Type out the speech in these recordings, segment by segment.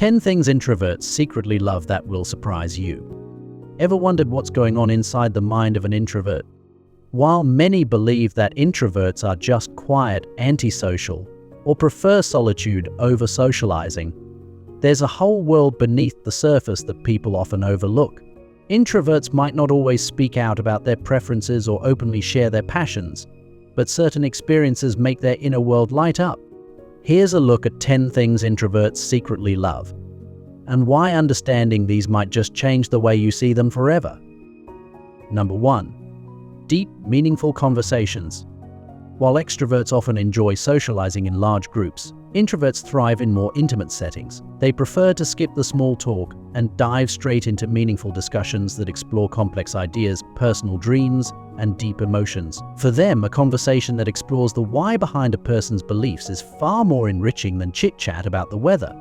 10 things introverts secretly love that will surprise you. Ever wondered what's going on inside the mind of an introvert? While many believe that introverts are just quiet, antisocial, or prefer solitude over socializing, there's a whole world beneath the surface that people often overlook. Introverts might not always speak out about their preferences or openly share their passions, but certain experiences make their inner world light up. Here's a look at 10 things introverts secretly love, and why understanding these might just change the way you see them forever. Number 1. Deep, meaningful conversations. While extroverts often enjoy socializing in large groups, introverts thrive in more intimate settings. They prefer to skip the small talk and dive straight into meaningful discussions that explore complex ideas, personal dreams, and deep emotions. For them, a conversation that explores the why behind a person's beliefs is far more enriching than chit-chat about the weather.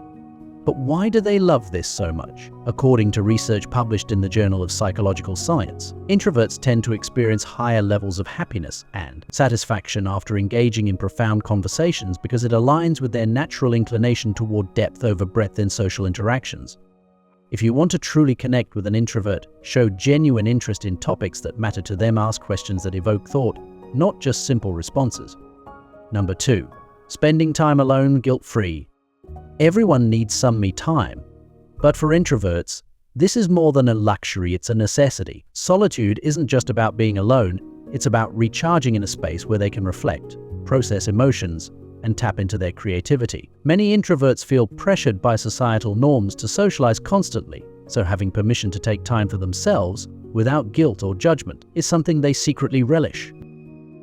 But why do they love this so much? According to research published in the Journal of Psychological Science, introverts tend to experience higher levels of happiness and satisfaction after engaging in profound conversations because it aligns with their natural inclination toward depth over breadth in social interactions. If you want to truly connect with an introvert, show genuine interest in topics that matter to them, ask questions that evoke thought, not just simple responses. Number 2. Spending time alone guilt-free. Everyone needs some me time, but for introverts, this is more than a luxury, it's a necessity. Solitude isn't just about being alone, it's about recharging in a space where they can reflect, process emotions, and tap into their creativity. Many introverts feel pressured by societal norms to socialize constantly, so having permission to take time for themselves, without guilt or judgment, is something they secretly relish.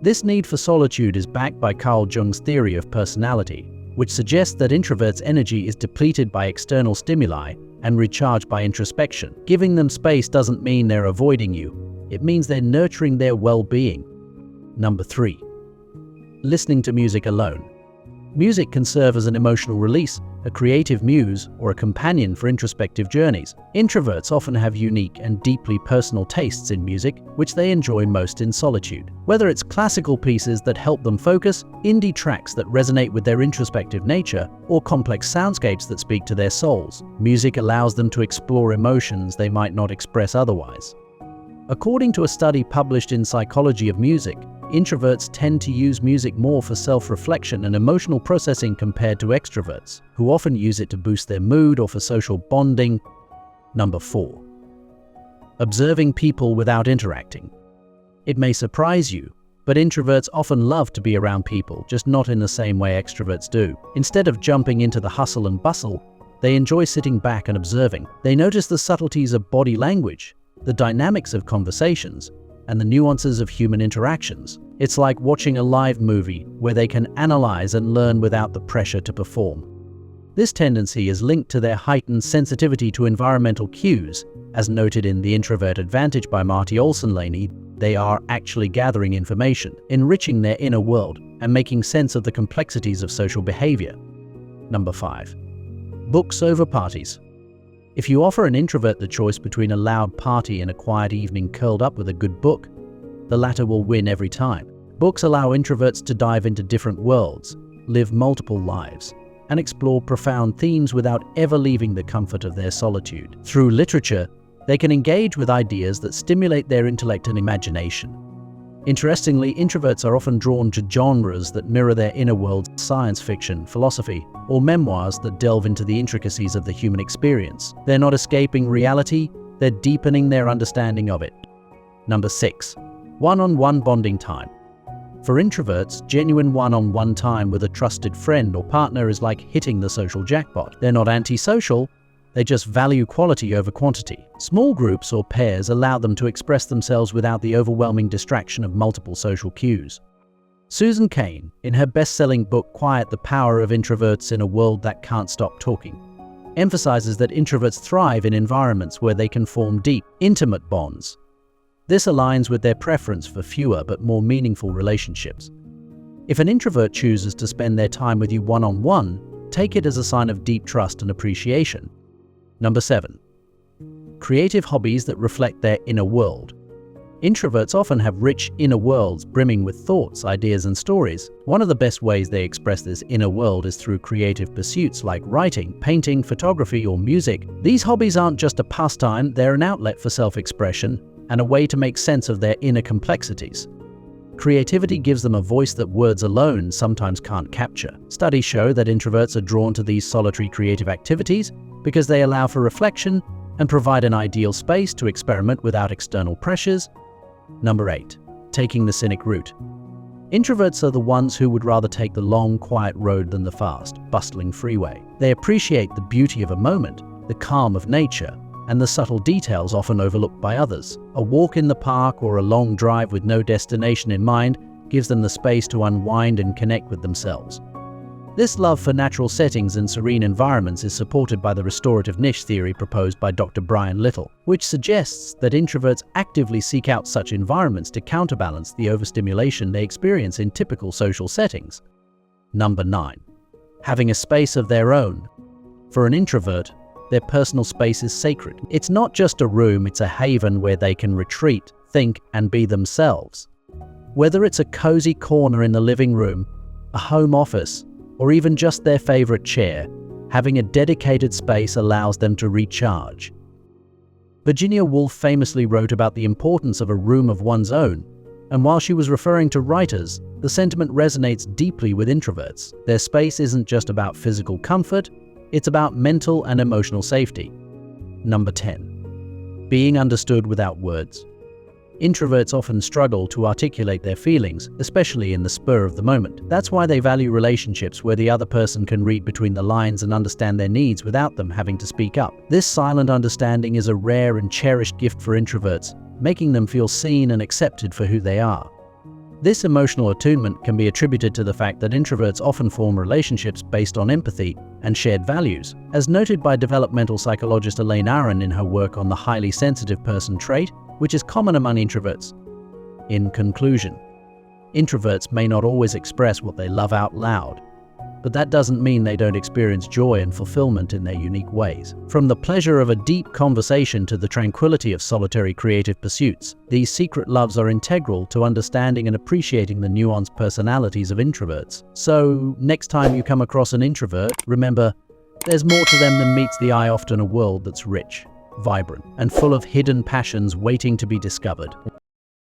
This need for solitude is backed by Carl Jung's theory of personality, which suggests that introverts' energy is depleted by external stimuli and recharged by introspection. Giving them space doesn't mean they're avoiding you, it means they're nurturing their well-being. Number 3. Listening to music alone. Music can serve as an emotional release, a creative muse, or a companion for introspective journeys. Introverts often have unique and deeply personal tastes in music, which they enjoy most in solitude. Whether it's classical pieces that help them focus, indie tracks that resonate with their introspective nature, or complex soundscapes that speak to their souls, music allows them to explore emotions they might not express otherwise. According to a study published in Psychology of Music, introverts tend to use music more for self-reflection and emotional processing compared to extroverts, who often use it to boost their mood or for social bonding. Number 4. Observing people without interacting. It may surprise you, but introverts often love to be around people, just not in the same way extroverts do. Instead of jumping into the hustle and bustle, they enjoy sitting back and observing. They notice the subtleties of body language, the dynamics of conversations, and the nuances of human interactions. It's like watching a live movie where they can analyze and learn without the pressure to perform. This tendency is linked to their heightened sensitivity to environmental cues. As noted in The Introvert Advantage by Marty Olson-Laney, they are actually gathering information, enriching their inner world, and making sense of the complexities of social behavior. Number 5. Books over parties. If you offer an introvert the choice between a loud party and a quiet evening curled up with a good book, the latter will win every time. Books allow introverts to dive into different worlds, live multiple lives, and explore profound themes without ever leaving the comfort of their solitude. Through literature, they can engage with ideas that stimulate their intellect and imagination. Interestingly, introverts are often drawn to genres that mirror their inner worlds: science fiction, philosophy, or memoirs that delve into the intricacies of the human experience. They're not escaping reality, they're deepening their understanding of it. Number 6. One-on-one bonding time. For introverts, genuine one-on-one time with a trusted friend or partner is like hitting the social jackpot. They're not antisocial, they just value quality over quantity. Small groups or pairs allow them to express themselves without the overwhelming distraction of multiple social cues. Susan Cain, in her best-selling book Quiet: The Power of Introverts in a World That Can't Stop Talking, emphasizes that introverts thrive in environments where they can form deep, intimate bonds. This aligns with their preference for fewer but more meaningful relationships. If an introvert chooses to spend their time with you one-on-one, take it as a sign of deep trust and appreciation. Number 7. Creative hobbies that reflect their inner world. Introverts often have rich inner worlds brimming with thoughts, ideas, and stories. One of the best ways they express this inner world is through creative pursuits like writing, painting, photography, or music. These hobbies aren't just a pastime, they're an outlet for self-expression and a way to make sense of their inner complexities. Creativity gives them a voice that words alone sometimes can't capture. Studies show that introverts are drawn to these solitary creative activities because they allow for reflection and provide an ideal space to experiment without external pressures. Number 8. Taking the scenic route. Introverts are the ones who would rather take the long, quiet road than the fast, bustling freeway. They appreciate the beauty of a moment, the calm of nature, and the subtle details often overlooked by others. A walk in the park or a long drive with no destination in mind gives them the space to unwind and connect with themselves. This love for natural settings and serene environments is supported by the restorative niche theory proposed by Dr. Brian Little, which suggests that introverts actively seek out such environments to counterbalance the overstimulation they experience in typical social settings. Number 9. Having a space of their own. For an introvert, their personal space is sacred. It's not just a room, it's a haven where they can retreat, think, and be themselves. Whether it's a cozy corner in the living room, a home office, or even just their favorite chair, having a dedicated space allows them to recharge. Virginia Woolf famously wrote about the importance of a room of one's own, and while she was referring to writers, the sentiment resonates deeply with introverts. Their space isn't just about physical comfort, it's about mental and emotional safety. Number 10. Being understood without words. Introverts often struggle to articulate their feelings, especially in the spur of the moment. That's why they value relationships where the other person can read between the lines and understand their needs without them having to speak up. This silent understanding is a rare and cherished gift for introverts, making them feel seen and accepted for who they are. This emotional attunement can be attributed to the fact that introverts often form relationships based on empathy and shared values, as noted by developmental psychologist Elaine Aron in her work on the highly sensitive person trait, which is common among introverts. In conclusion, introverts may not always express what they love out loud, but that doesn't mean they don't experience joy and fulfillment in their unique ways. From the pleasure of a deep conversation to the tranquility of solitary creative pursuits, these secret loves are integral to understanding and appreciating the nuanced personalities of introverts. So, next time you come across an introvert, remember, there's more to them than meets the eye, often a world that's rich, vibrant, and full of hidden passions waiting to be discovered.